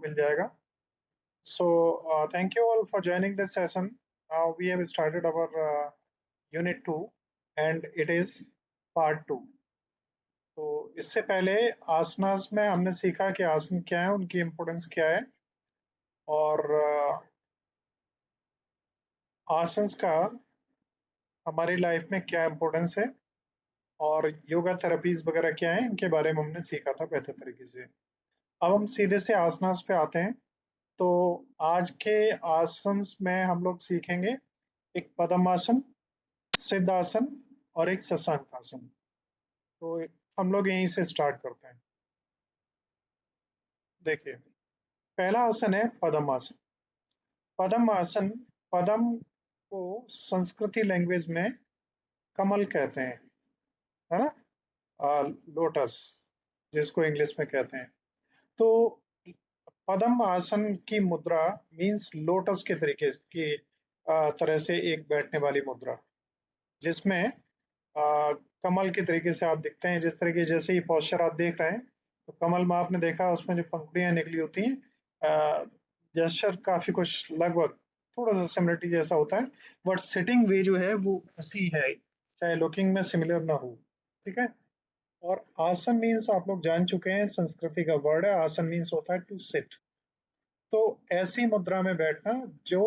मिल जाएगा। So, thank you all for joining this session. We have started our unit 2 and it is part 2. तो इससे पहले आसनास में हमने सीखा कि आसन क्या है, उनकी इम्पोर्टेंस क्या है और आसन्स का हमारी लाइफ में क्या इम्पोर्टेंस है और योगा थेरेपीज वगैरह क्या है, इनके बारे में हमने सीखा था बेहतर तरीके से। अब हम सीधे से आसनास पे आते हैं। तो आज के आसन्स में हम लोग सीखेंगे एक पद्मासन, सिद्धासन और एक शशांक आसन। तो हम लोग यहीं से स्टार्ट करते हैं। देखिए, पहला आसन है पद्मासन। पद्मासन, पद्म को संस्कृति लैंग्वेज में कमल कहते हैं, है ना? लोटस जिसको इंग्लिश में कहते हैं। तो पद्म आसन की मुद्रा मीन्स लोटस के तरीके की तरह से एक बैठने वाली मुद्रा, जिसमें कमल के तरीके से आप दिखते हैं। जिस तरह की जैसे ही पोस्चर आप देख रहे हैं, तो कमल में आपने देखा उसमें जो पंखुड़ियां निकली होती हैं, जेस्चर काफी कुछ लगभग थोड़ा सा सिमिलरिटी जैसा होता है, बट सिटिंग वे जो है वो उसी है, चाहे लुकिंग में सिमिलर ना हो। ठीक है। और आसन मीन्स आप लोग जान चुके हैं, संस्कृति का वर्ड है। आसन मीन्स होता है टू सिट। तो ऐसी मुद्रा में बैठना जो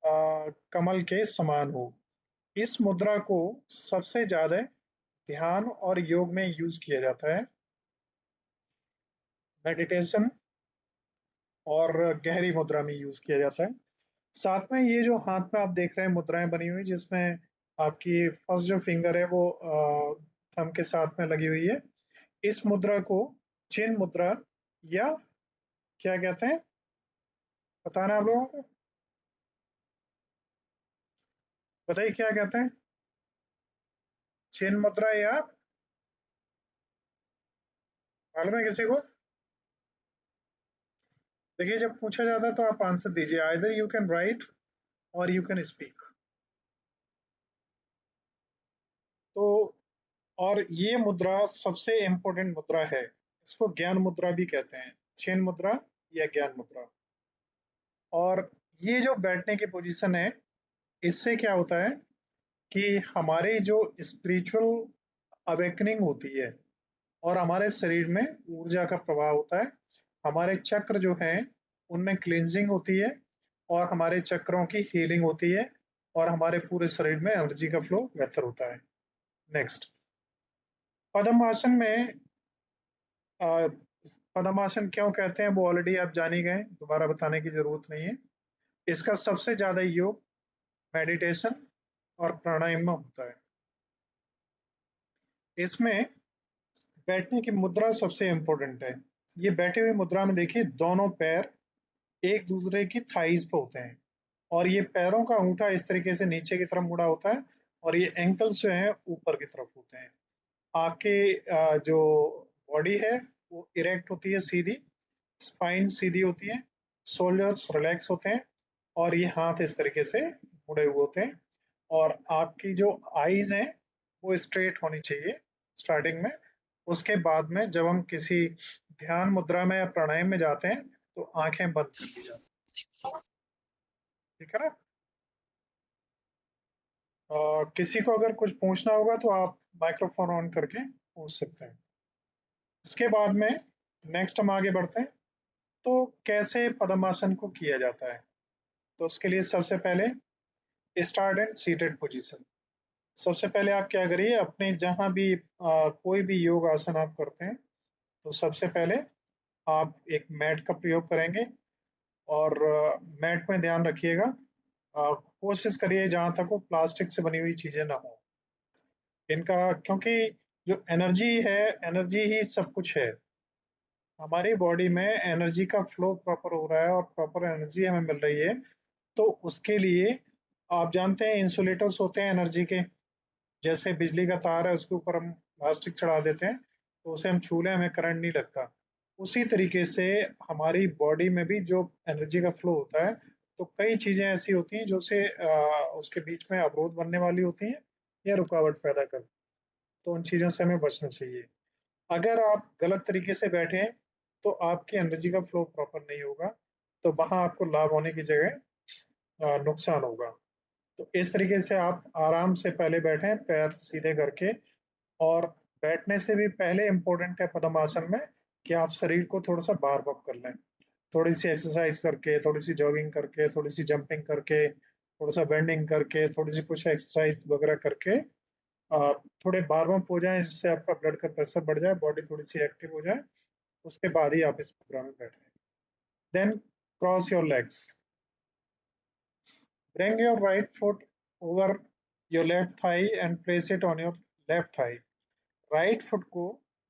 कमल के समान हो। इस मुद्रा को सबसे ज्यादा ध्यान और योग में यूज किया जाता है, मेडिटेशन और गहरी मुद्रा में यूज किया जाता है। साथ में ये जो हाथ में आप देख रहे हैं मुद्राएं बनी हुई, जिसमें आपकी फर्स्ट जो फिंगर है वो थंब के साथ में लगी हुई है। इस मुद्रा को चिन मुद्रा या क्या कहते हैं, बताना आप लोगों को, बताइए क्या कहते हैं? चिन मुद्रा या मालूम है किसी को? देखिए, जब पूछा जाता है तो आप आंसर दीजिए, आइदर यू कैन राइट और यू कैन स्पीक। तो और ये मुद्रा सबसे इंपॉर्टेंट मुद्रा है। इसको ज्ञान मुद्रा भी कहते हैं, चिन मुद्रा या ज्ञान मुद्रा। और ये जो बैठने की पोजीशन है, इससे क्या होता है कि हमारे जो स्पिरिचुअल अवेकनिंग होती है और हमारे शरीर में ऊर्जा का प्रभाव होता है। हमारे चक्र जो हैं उनमें क्लींजिंग होती है और हमारे चक्रों की हीलिंग होती है और हमारे पूरे शरीर में एनर्जी का फ्लो बेहतर होता है। नेक्स्ट, पद्मासन में पद्मासन क्यों कहते हैं वो ऑलरेडी आप जान ही गए, दोबारा बताने की जरूरत नहीं है। इसका सबसे ज्यादा योग मेडिटेशन और प्राणायाम में होता है। इसमें बैठने की मुद्रा सबसे इंपॉर्टेंट है। ये बैठे हुए मुद्रा में देखिए, दोनों पैर एक दूसरे की थाइज पे होते हैं और ये पैरों का अंगूठा इस तरीके से नीचे की तरफ मुड़ा होता है और ये एंकल्स जो हैं ऊपर की तरफ होते हैं। आपके जो बॉडी है वो इरेक्ट होती है, सीधी, स्पाइन सीधी होती है, शोल्डर्स रिलैक्स होते हैं और ये हाथ इस तरीके से मुड़े हुए होते हैं। और आपकी जो आईज हैं वो स्ट्रेट होनी चाहिए स्टार्टिंग में। उसके बाद में जब हम किसी ध्यान मुद्रा में या प्राणायाम में जाते हैं तो आंखें बंद कर ली जाती हैं। ठीक है ना? किसी को अगर कुछ पूछना होगा तो आप माइक्रोफोन ऑन करके पूछ सकते हैं। इसके बाद में नेक्स्ट हम आगे बढ़ते हैं। तो कैसे पद्मासन को किया जाता है? तो उसके लिए सबसे पहले स्टार्ट एंड सीटेड पोजीशन। सबसे पहले आप क्या करिए, अपने जहां भी कोई भी योग आसन आप करते हैं तो सबसे पहले आप एक मैट का प्रयोग करेंगे और मैट में ध्यान रखिएगा, कोशिश करिए जहां तक वो प्लास्टिक से बनी हुई चीजें ना हो इनका, क्योंकि जो एनर्जी है, एनर्जी ही सब कुछ है। हमारी बॉडी में एनर्जी का फ्लो प्रॉपर हो रहा है और प्रॉपर एनर्जी हमें मिल रही है। तो उसके लिए आप जानते हैं इंसुलेटर्स होते हैं एनर्जी के, जैसे बिजली का तार है उसके ऊपर हम प्लास्टिक चढ़ा देते हैं तो उसे हम छू लें हमें करंट नहीं लगता। उसी तरीके से हमारी बॉडी में भी जो एनर्जी का फ्लो होता है, तो कई चीजें ऐसी होती हैं जो से उसके बीच में अवरोध बनने वाली होती हैं या रुकावट पैदा करती हैं। तो उन चीजों से हमें बचना चाहिए। अगर आप गलत तरीके से बैठे हैं तो आपकी एनर्जी का फ्लो प्रॉपर नहीं होगा, तो वहां आपको लाभ होने की जगह नुकसान होगा। तो इस तरीके से आप आराम से पहले बैठें पैर सीधे करके, और बैठने से भी पहले इम्पोर्टेंट है पद्मासन में कि आप शरीर को थोड़ा सा बार अप कर लें, थोड़ी सी एक्सरसाइज करके, थोड़ी सी जॉगिंग करके, थोड़ी सी जंपिंग करके, थोड़ा सा बेंडिंग करके, थोड़ी सी कुछ एक्सरसाइज वगैरह करके आप थोड़े बार अप हो जाएं, जिससे आपका ब्लड का प्रेशर बढ़ जाए, बॉडी थोड़ी सी एक्टिव हो जाए। उसके बाद ही आप इस प्रोग्राम में बैठें। Then cross your legs, bring your right foot over your left thigh and place it on your left thigh। Right foot को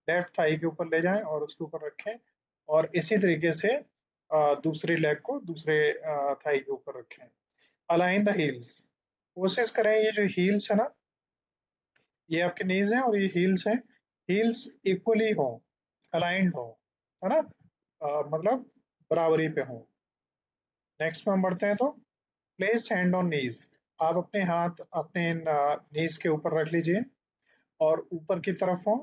लेफ्ट थाई के ऊपर ले जाएं और उसके ऊपर रखें, और इसी तरीके से दूसरी लेग को दूसरे थाई के ऊपर रखें। अलाइन द हील्स, कोशिश करें ये जो हील्स है ना, ये आपके नीज हैं और ये हील्स हैं, हील्स इक्वली हो, अलाइंड हो, है ना, मतलब बराबरी पे हो। नेक्स्ट में हम बढ़ते हैं, तो प्लेस हैंड ऑन नीज, आप अपने हाथ अपने नीज के ऊपर रख लीजिए और ऊपर की तरफ हो,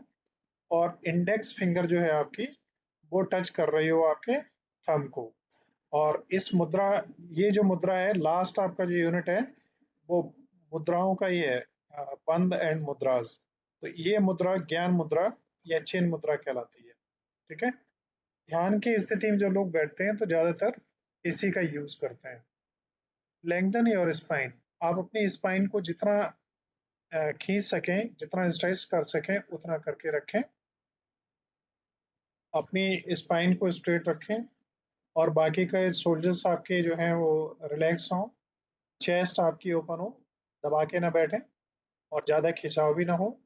और इंडेक्स फिंगर जो है आपकी वो टच कर रही हो आपके थंब को। और इस मुद्रा, ये जो मुद्रा है, लास्ट आपका जो यूनिट है वो मुद्राओं का ही है, बंद एंड मुद्राज। तो ये मुद्रा ज्ञान मुद्रा या चेन मुद्रा कहलाती है। ठीक है, ध्यान की स्थिति में जो लोग बैठते हैं तो ज्यादातर इसी का यूज करते हैं। लेंथन योर स्पाइन, आप अपनी स्पाइन को जितना खींच सकें, जितना स्ट्रेच कर सकें उतना करके रखें, अपनी स्पाइन को स्ट्रेट रखें, और बाकी के शोल्डर्स आपके जो हैं वो रिलैक्स हों, चेस्ट आपकी ओपन हो, दबा के ना बैठें और ज़्यादा खिंचाव भी ना हो,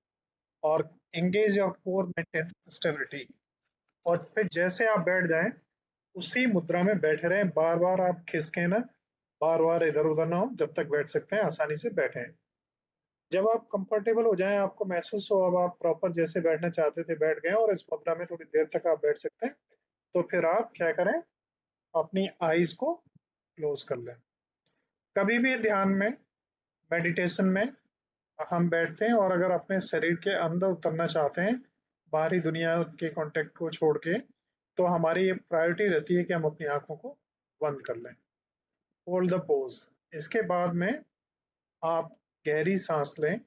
और engage your core, maintain stability. और फिर जैसे आप बैठ जाएं उसी मुद्रा में बैठे रहें, बार बार आप खिसकें ना, बार बार इधर उधर ना हो, जब तक बैठ सकते हैं आसानी से बैठें। जब आप कंफर्टेबल हो जाएं, आपको महसूस हो अब आप प्रॉपर जैसे बैठना चाहते थे बैठ गए और इस मुद्रा में थोड़ी देर तक आप बैठ सकते हैं, तो फिर आप क्या करें, अपनी आईज को क्लोज कर लें। कभी भी ध्यान में, मेडिटेशन में हम बैठते हैं और अगर अपने शरीर के अंदर उतरना चाहते हैं, बाहरी दुनिया के कांटेक्ट को छोड़ के, तो हमारी ये प्रायोरिटी रहती है कि हम अपनी आंखों को बंद कर लें। होल्ड द पोज, इसके बाद में आप गहरी सांस लें,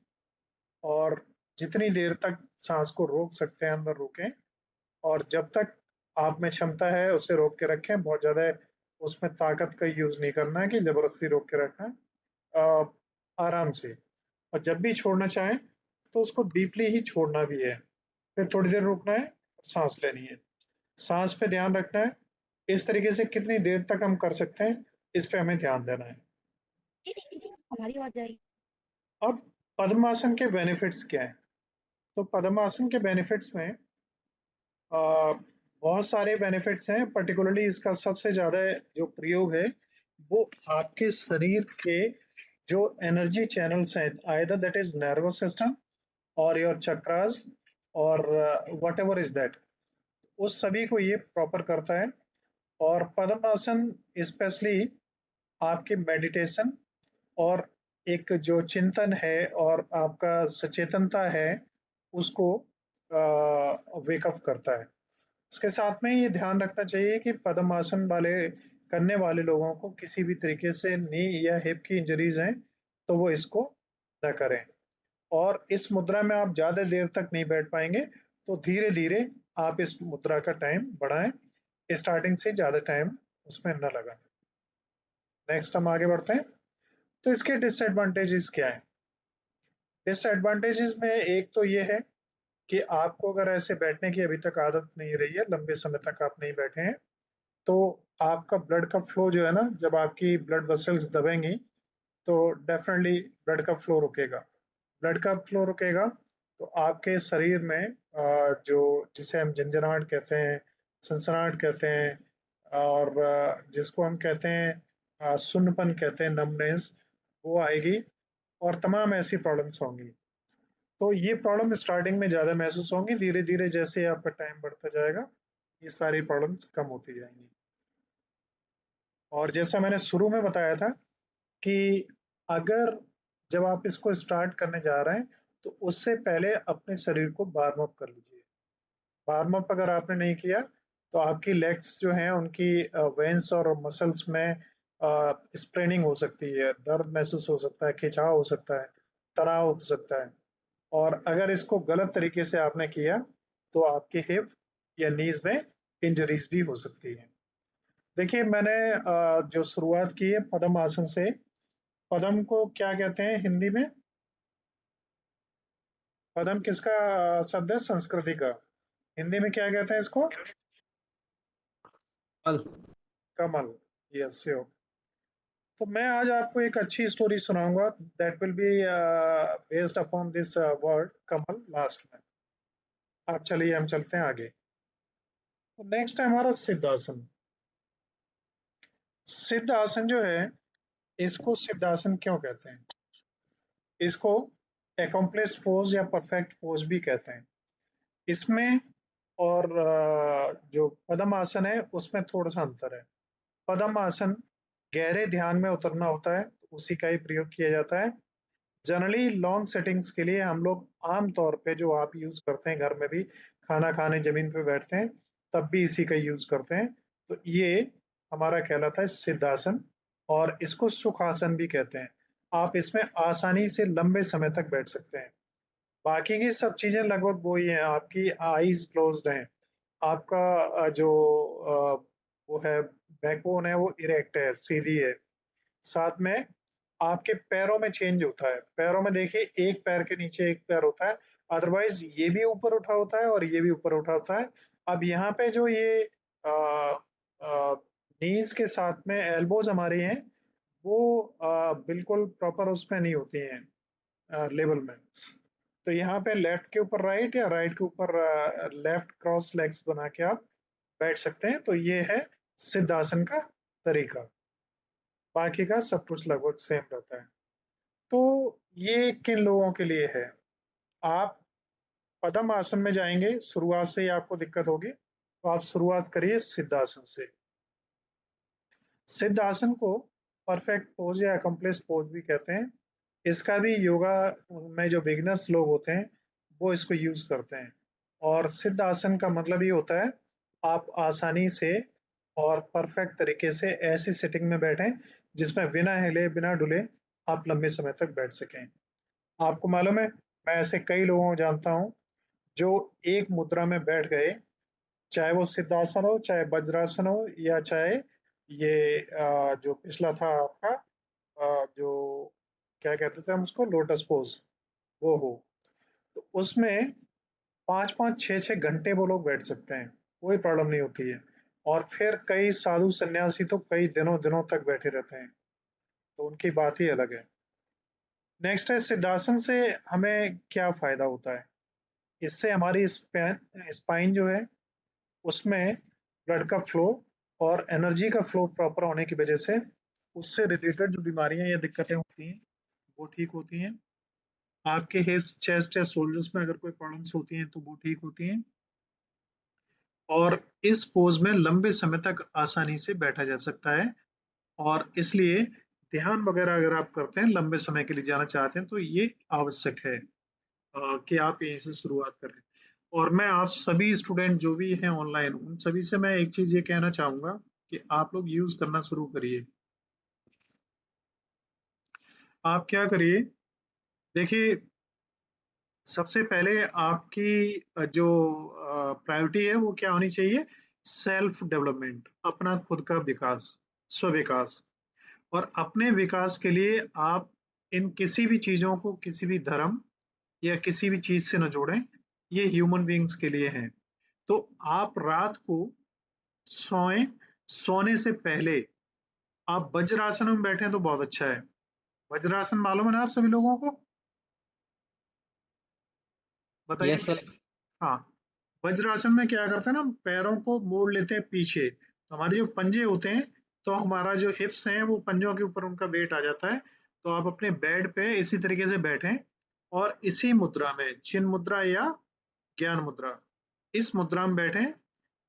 और जितनी देर तक सांस को रोक सकते हैं अंदर रोकें, और जब तक आप में क्षमता है उसे रोक के रखें, बहुत ज़्यादा उसमें ताकत का यूज़ नहीं करना है कि ज़बरदस्ती रोक के रखना है, आराम से। और जब भी छोड़ना चाहें तो उसको डीपली ही छोड़ना भी है, फिर थोड़ी देर रुकना है, सांस लेनी है, सांस पे ध्यान रखना है। इस तरीके से कितनी देर तक हम कर सकते हैं, इस पे हमें ध्यान देना है। जी देखिए, हमारी आवाज जाएगी। अब पद्मासन के बेनिफिट्स क्या है? तो पद्मासन के बेनिफिट्स में बहुत सारे बेनिफिट्स हैं, पर्टिकुलरली इसका सबसे ज़्यादा जो प्रयोग है वो आपके शरीर के जो एनर्जी चैनल्स हैं, either that is nervous system और योर चक्रास और वट एवर इज दैट, उस सभी को ये प्रॉपर करता है। और पद्मासन स्पेशली आपके मेडिटेशन और एक जो चिंतन है और आपका सचेतनता है उसको वेकअप करता है। इसके साथ में ये ध्यान रखना चाहिए कि पद्मासन वाले करने वाले लोगों को किसी भी तरीके से नी या हिप की इंजरीज हैं तो वो इसको न करें। और इस मुद्रा में आप ज़्यादा देर तक नहीं बैठ पाएंगे, तो धीरे धीरे आप इस मुद्रा का टाइम बढ़ाएं, स्टार्टिंग से ज़्यादा टाइम उसमें न लगाएं। नेक्स्ट हम आगे बढ़ते हैं, तो इसके डिसएडवांटेजेस क्या है? डिसएडवांटेजेस में एक तो ये है कि आपको अगर ऐसे बैठने की अभी तक आदत नहीं रही है, लंबे समय तक आप नहीं बैठे हैं, तो आपका ब्लड का फ्लो जो है ना, जब आपकी ब्लड वेसल्स दबेंगी तो डेफिनेटली ब्लड का फ्लो रुकेगा। ब्लड का फ्लो रुकेगा तो आपके शरीर में जो जिसे हम झंझनाहट कहते हैं, सनसनाहट कहते हैं, और जिसको हम कहते हैं सुन्नपन कहते हैं, नमनेस, वो आएगी, और तमाम ऐसी प्रॉब्लम्स होंगी। तो ये प्रॉब्लम स्टार्टिंग में ज़्यादा महसूस होंगी, धीरे धीरे जैसे आपका टाइम बढ़ता जाएगा ये सारी प्रॉब्लम्स कम होती जाएंगी। और जैसा मैंने शुरू में बताया था कि अगर जब आप इसको स्टार्ट करने जा रहे हैं तो उससे पहले अपने शरीर को वार्म अप कर लीजिए। वार्म अप अगर आपने नहीं किया तो आपकी लेग्स जो हैं उनकी वेन्स और मसल्स में स्प्रेनिंग हो सकती है, दर्द महसूस हो सकता है, खिंचाव हो सकता है, तनाव हो सकता है। और अगर इसको गलत तरीके से आपने किया तो आपके हिप या नीज में इंजरीज भी हो सकती है। देखिए मैंने जो शुरुआत की है पद्म आसन से, पद्म को क्या कहते हैं हिंदी में? पद्म किसका शब्द है? संस्कृति का। हिंदी में क्या कहते हैं इसको? कल कमल। यस यो। तो मैं आज आपको एक अच्छी स्टोरी सुनाऊंगा that will be based upon this word Kamal last में। आप चलिए हम चलते हैं आगे। तो नेक्स्ट है हमारा सिद्धासन। सिद्धासन जो है, इसको सिद्धासन क्यों कहते हैं? इसको एकम्प्लिस्ड पोज या परफेक्ट पोज भी कहते हैं। इसमें और जो पद्म आसन है उसमें थोड़ा सा अंतर है। पद्म आसन गहरे ध्यान में उतरना होता है, तो उसी का ही प्रयोग किया जाता है। जनरली लॉन्ग सेटिंग्स के लिए हम लोग आम तौर पे जो आप यूज करते हैं घर में भी, खाना खाने जमीन पे बैठते हैं तब भी इसी का यूज करते हैं। तो ये हमारा कहलाता है सिद्धासन, और इसको सुखासन भी कहते हैं। आप इसमें आसानी से लंबे समय तक बैठ सकते हैं। बाकी की सब चीजें लगभग वही हैं, आपकी आईज क्लोज्ड हैं, आपका जो वो है बैकबोन है वो इरेक्ट है, सीधी है। साथ में आपके पैरों में चेंज होता है, पैरों में देखिए एक पैर के नीचे एक पैर होता है, अदरवाइज ये भी ऊपर उठा होता है और ये भी ऊपर उठा होता है। अब यहाँ पे जो ये नीज के साथ में एल्बोज हमारी हैं, वो बिल्कुल प्रॉपर उसमें नहीं होती हैं लेवल में। तो यहाँ पे लेफ्ट के ऊपर राइट या राइट के ऊपर लेफ्ट क्रॉस लेग्स बना के आप बैठ सकते हैं। तो ये है सिद्धासन का तरीका। बाकी का सब कुछ लगभग सेम रहता है। तो ये किन लोगों के लिए है? आप पद्म आसन में जाएंगे, शुरुआत से ही आपको दिक्कत होगी, तो आप शुरुआत करिए सिद्धासन से। सिद्धासन को परफेक्ट पोज या अकम्प्लिस्ड पोज भी कहते हैं। इसका भी योगा में जो बिगिनर्स लोग होते हैं वो इसको यूज करते हैं। और सिद्ध आसन का मतलब ये होता है आप आसानी से और परफेक्ट तरीके से ऐसी सेटिंग में बैठें जिसमें बिना हिले बिना डुले आप लंबे समय तक बैठ सकें। आपको मालूम है, मैं ऐसे कई लोगों को जानता हूँ जो एक मुद्रा में बैठ गए, चाहे वो सिद्धासन हो, चाहे वज्रासन हो, या चाहे ये जो पिछला था आपका जो क्या कहते थे हम उसको, लोटस पोज, वो हो। तो उसमें 5-5 6-6 घंटे वो लोग बैठ सकते हैं, कोई प्रॉब्लम नहीं होती है। और फिर कई साधु सन्यासी तो कई दिनों दिनों तक बैठे रहते हैं, तो उनकी बात ही अलग है। नेक्स्ट है सिद्धासन से हमें क्या फायदा होता है? इससे हमारी स्पाइन जो है उसमें ब्लड का फ्लो और एनर्जी का फ्लो प्रॉपर होने की वजह से उससे रिलेटेड जो बीमारियां या दिक्कतें होती हैं वो ठीक होती हैं। आपके हिप्स चेस्ट या शोल्डर्स में अगर कोई प्रॉब्लम्स होती हैं तो वो ठीक होती हैं। और इस पोज में लंबे समय तक आसानी से बैठा जा सकता है, और इसलिए ध्यान वगैरह अगर आप करते हैं, लंबे समय के लिए जाना चाहते हैं, तो ये आवश्यक है कि आप यहीं से शुरुआत करें। और मैं आप सभी स्टूडेंट जो भी हैं ऑनलाइन, उन सभी से मैं एक चीज ये कहना चाहूंगा कि आप लोग यूज करना शुरू करिए। आप क्या करिए, देखिए सबसे पहले आपकी जो प्रायोरिटी है वो क्या होनी चाहिए? सेल्फ डेवलपमेंट, अपना खुद का विकास, स्व विकास। और अपने विकास के लिए आप इन किसी भी चीजों को किसी भी धर्म या किसी भी चीज से न जोड़ें, ये ह्यूमन बीइंग्स के लिए हैं। तो आप रात को सोएं, सोने से पहले आप वज्रासन में बैठें तो बहुत अच्छा है। वज्रासन मालूम है ना आप सभी लोगों को? यस बताइए। सर। हाँ, वज्रासन में क्या करते हैं ना, हम पैरों को मोड़ लेते हैं पीछे, तो हमारे जो पंजे होते हैं, तो हमारा जो हिप्स हैं वो पंजों के ऊपर उनका वेट आ जाता है। तो आप अपने बेड पे इसी तरीके से बैठें और इसी मुद्रा में, चिन्ह मुद्रा या ज्ञान मुद्रा, इस मुद्रा में बैठें।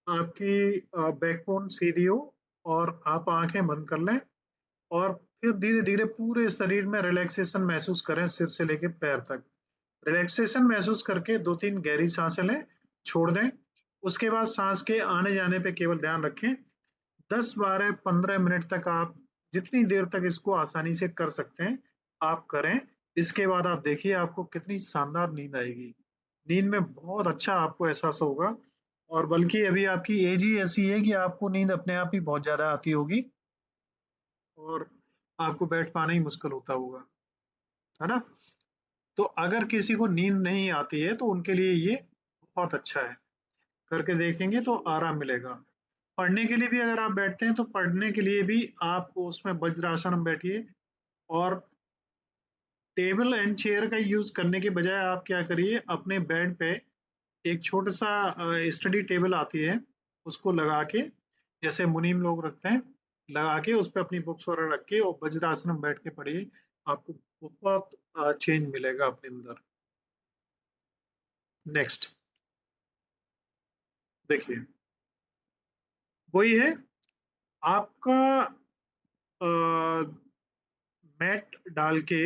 आपकी बैकबोन सीधी हो और आप आंखें बंद कर लें, और फिर धीरे धीरे पूरे शरीर में रिलैक्सेशन महसूस करें, सिर से लेकर पैर तक। रिलैक्सेशन महसूस करके 2-3 गहरी सांसें लें, छोड़ दें, उसके बाद सांस के आने जाने पे केवल ध्यान रखें। 10, 12, 15 मिनट तक आप जितनी देर तक इसको आसानी से कर सकते हैं, आप करें। इसके बाद आप देखिए आपको कितनी शानदार नींद आएगी। नींद में बहुत अच्छा आपको एहसास होगा और बल्कि अभी आपकी एज ही ऐसी है कि आपको नींद अपने आप ही बहुत ज़्यादा आती होगी और आपको बैठ पाना ही मुश्किल होता होगा, है ना? तो अगर किसी को नींद नहीं आती है तो उनके लिए ये बहुत अच्छा है। करके देखेंगे तो आराम मिलेगा। पढ़ने के लिए भी अगर आप बैठते हैं तो पढ़ने के लिए भी आप उसमें वज्रासन में बैठिए और टेबल एंड चेयर का यूज़ करने के बजाय आप क्या करिए अपने बेड पे एक छोटा-सा स्टडी टेबल आती है, उसको लगा के जैसे मुनीम लोग रखते हैं, लगा के उस पे अपनी बुक्स वगैरह रख के और वज्रासन में बैठ के पढ़िए। आपको बहुत चेंज मिलेगा अपने अंदर। नेक्स्ट देखिए, वही है आपका अ, मैट डाल के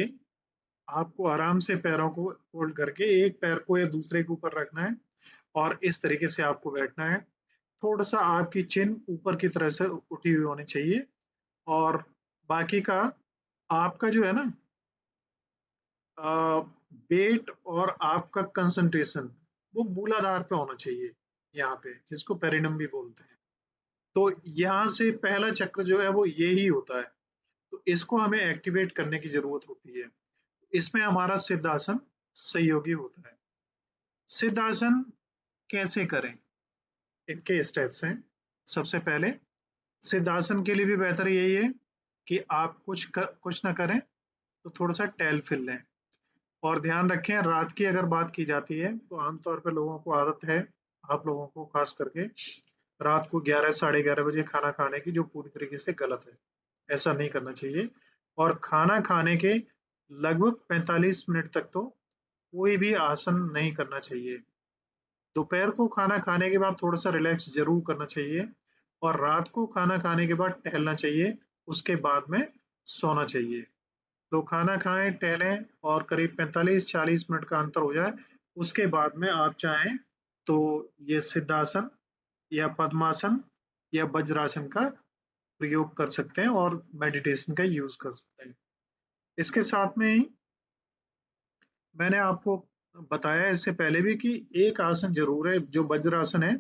आपको आराम से पैरों को फोल्ड करके एक पैर को या दूसरे के ऊपर रखना है और इस तरीके से आपको बैठना है। थोड़ा-सा आपकी चिन ऊपर की तरफ से उठी हुई होनी चाहिए और बाकी का आपका जो है ना अ, वेट और आपका कंसंट्रेशन वो मूलाधार पे होना चाहिए यहाँ पे, जिसको पेरिनम भी बोलते हैं। तो यहाँ से पहला चक्र जो है वो ये ही होता है। तो इसको हमें एक्टिवेट करने की ज़रूरत होती है। इसमें हमारा सिद्धासन सहयोगी होता है। सिद्धासन कैसे करें? इनके स्टेप्स हैं। सबसे पहले सिद्धासन के लिए भी बेहतर यही है कि आप कुछ ना करें तो थोड़ा-सा टहल-फिर लें और ध्यान रखें रात की अगर बात की जाती है तो आमतौर पे लोगों को आदत है, आप लोगों को खास करके रात को 11 साढ़े 11 बजे खाना खाने की जो पूरी तरीके से गलत है। ऐसा नहीं करना चाहिए और खाना खाने के लगभग 45 मिनट तक तो कोई भी आसन नहीं करना चाहिए। दोपहर को खाना खाने के बाद थोड़ा-सा रिलैक्स ज़रूर करना चाहिए और रात को खाना खाने के बाद टहलना चाहिए, उसके बाद में सोना चाहिए। तो खाना खाएँ, टहलें और करीब 45-40 मिनट का अंतर हो जाए, उसके बाद में आप चाहें तो ये सिद्धासन या पद्मासन या वज्रासन का प्रयोग कर सकते हैं और मेडिटेशन का यूज़ कर सकते हैं। इसके साथ में ही मैंने आपको बताया इससे पहले भी कि एक आसन ज़रूर है, जो वज्रासन है,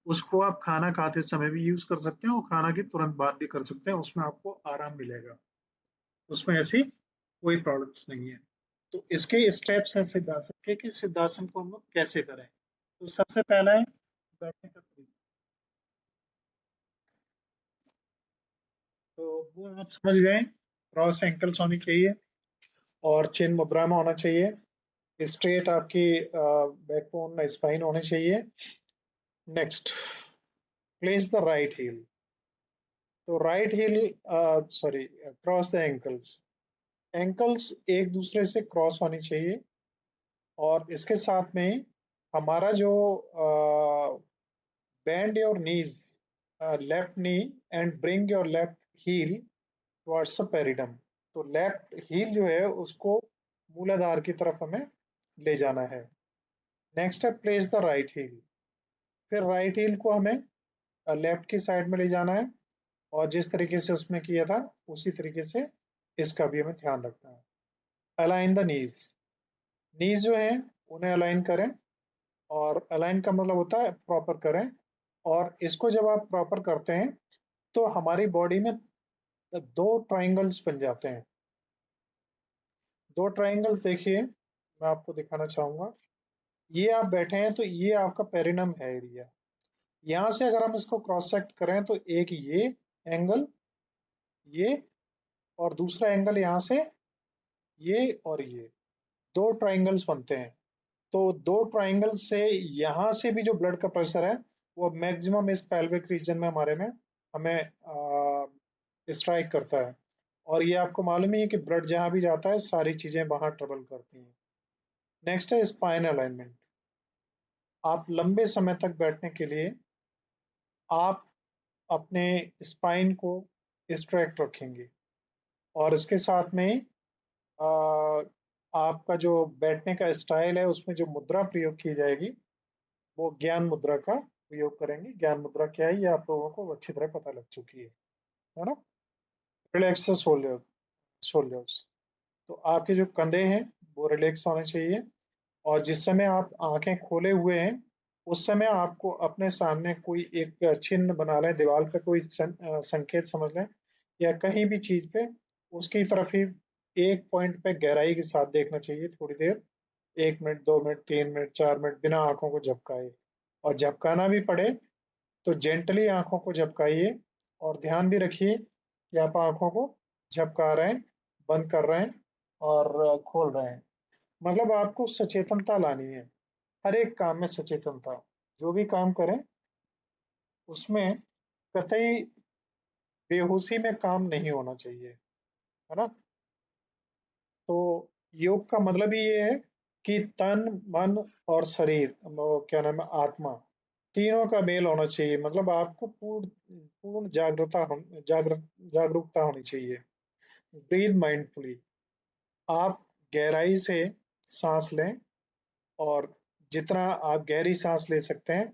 उसको आप खाना खाते समय भी यूज़ कर सकते हैं और खाना के तुरंत बाद भी कर सकते हैं, उसमें आपको आराम मिलेगा। उसमें ऐसी कोई प्रॉब्लम्स नहीं है। तो इसके स्टेप्स हैं सिद्धासन के कि सिद्धासन को हम लोग कैसे करें। तो सबसे पहला है बैठने का तरीका। तो वो आप समझ गए, क्रॉस एंकल्स होनी चाहिए और चिन मुद्रा में होना चाहिए। स्ट्रेट आपकी बैकबोन स्पाइन होनी चाहिए। Next, place the right heel. तो right heel sorry cross the ankles. Ankles एक दूसरे से क्रॉस होनी चाहिए और इसके साथ में हमारा जो bend your knees, left knee and bring your left heel towards the peridum. तो लेफ्ट हील जो है उसको मूलाधार की तरफ हमें ले जाना है। नेक्स्ट है प्लेस द राइट हील। फिर राइट हील को हमें लेफ्ट की साइड में ले जाना है और जिस तरीके से उसमें किया था उसी तरीके से इसका भी हमें ध्यान रखना है। Align the knees. नीज जो है उन्हें अलाइन करें और अलाइन का मतलब होता है प्रॉपर करें और इसको जब आप प्रॉपर करते हैं तो हमारी बॉडी में दो ट्राइंगल्स बन जाते हैं। दो ट्राइंगल्स देखिए मैं आपको दिखाना चाहूंगा। ये आप बैठे हैं तो ये आपका पेरिनम है एरिया। यहाँ से अगर हम इसको क्रॉस सेक्ट करें तो एक ये एंगल, ये और दूसरा एंगल यहाँ से ये और ये दो ट्राइंगल्स बनते हैं। तो दो ट्राइंगल से यहाँ से भी जो ब्लड का प्रेशर है वो मैक्सिमम इस पेल्विक रीजन में हमारे में हमें स्ट्राइक करता है और ये आपको मालूम ही है कि ब्लड जहाँ भी जाता है सारी चीजें वहां ट्रेवल करती हैं। नेक्स्ट है स्पाइन अलाइनमेंट। आप लंबे समय तक बैठने के लिए आप अपने स्पाइन को स्ट्रेट रखेंगे और इसके साथ में आ, आपका जो बैठने का स्टाइल है उसमें जो मुद्रा प्रयोग की जाएगी वो ज्ञान मुद्रा का योग करेंगे। ज्ञान मुद्रा क्या है ये आप लोगों को अच्छी तरह पता लग चुकी है ना। रिलैक्स शोल्डर शोल्डर्स, तो आपके जो कंधे हैं वो रिलैक्स होने चाहिए। और जिस समय आप आंखें खोले हुए हैं उस समय आपको अपने सामने कोई एक चिन्ह बना लें, दीवार पे कोई संकेत समझ लें या कहीं भी चीज पे, उसकी तरफ ही एक पॉइंट पे गहराई के साथ देखना चाहिए थोड़ी देर, 1 मिनट, 2 मिनट, 3 मिनट, 4 मिनट, बिना आंखों को झपकाए। और झपकाना भी पड़े तो जेंटली आंखों को झपकाइए और ध्यान भी रखिए कि आप आंखों को झपका रहे हैं, बंद कर रहे हैं और खोल रहे हैं। मतलब आपको सचेतनता लानी है, हर एक काम में सचेतनता। जो भी काम करें उसमें कतई बेहोशी में काम नहीं होना चाहिए, है ना। तो योग का मतलब ही ये है कि तन, मन और शरीर, क्या नाम है, आत्मा, तीनों का मेल होना चाहिए। मतलब आपको पूर्ण पूर्ण जागरूकता होनी चाहिए। ब्रीथ माइंडफुली, आप गहराई से सांस लें और जितना आप गहरी सांस ले सकते हैं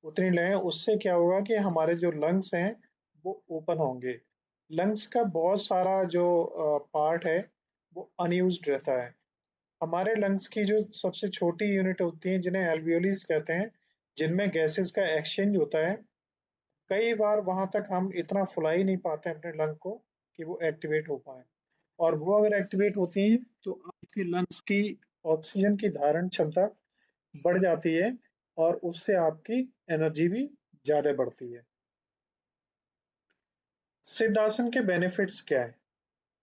उतनी लें। उससे क्या होगा कि हमारे जो लंग्स हैं वो ओपन होंगे। लंग्स का बहुत सारा जो पार्ट है वो अनयूज्ड रहता है। हमारे लंग्स की जो सबसे छोटी यूनिट होती है जिन्हें एल्वियोलिस कहते हैं, जिनमें गैसेस का एक्सचेंज होता है, कई बार वहां तक हम इतना फुला ही नहीं पाते अपने लंग को कि वो एक्टिवेट हो पाए। और वो अगर एक्टिवेट होती हैं तो आपके लंग्स की ऑक्सीजन की धारण क्षमता बढ़ जाती है और उससे आपकी एनर्जी भी ज्यादा बढ़ती है। सिद्धासन के बेनिफिट्स क्या है?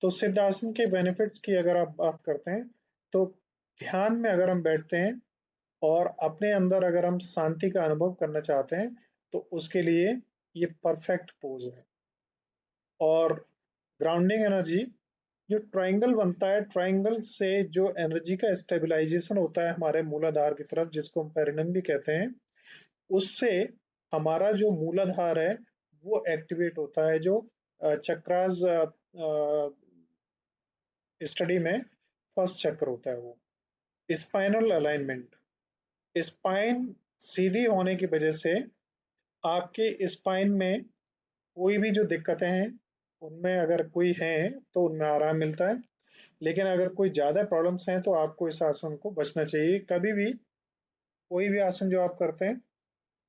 तो सिद्धासन के बेनिफिट्स की अगर आप बात करते हैं तो ध्यान में अगर हम बैठते हैं और अपने अंदर अगर हम शांति का अनुभव करना चाहते हैं तो उसके लिए ये परफेक्ट पोज है। और ग्राउंडिंग एनर्जी, जो ट्रायंगल बनता है, ट्रायंगल से जो एनर्जी का स्टेबलाइजेशन होता है हमारे मूलाधार की तरफ, जिसको हम पेरिनम भी कहते हैं, उससे हमारा जो मूलाधार है वो एक्टिवेट होता है। जो चक्रास स्टडी में फर्स्ट चक्र होता है वो। स्पाइनल अलाइनमेंट, स्पाइन सीधी होने की वजह से आपके स्पाइन में कोई भी जो दिक्कतें हैं उनमें अगर कोई है तो उनमें आराम मिलता है। लेकिन अगर कोई ज्यादा प्रॉब्लम्स हैं तो आपको इस आसन को बचना चाहिए। कभी भी कोई भी आसन जो आप करते हैं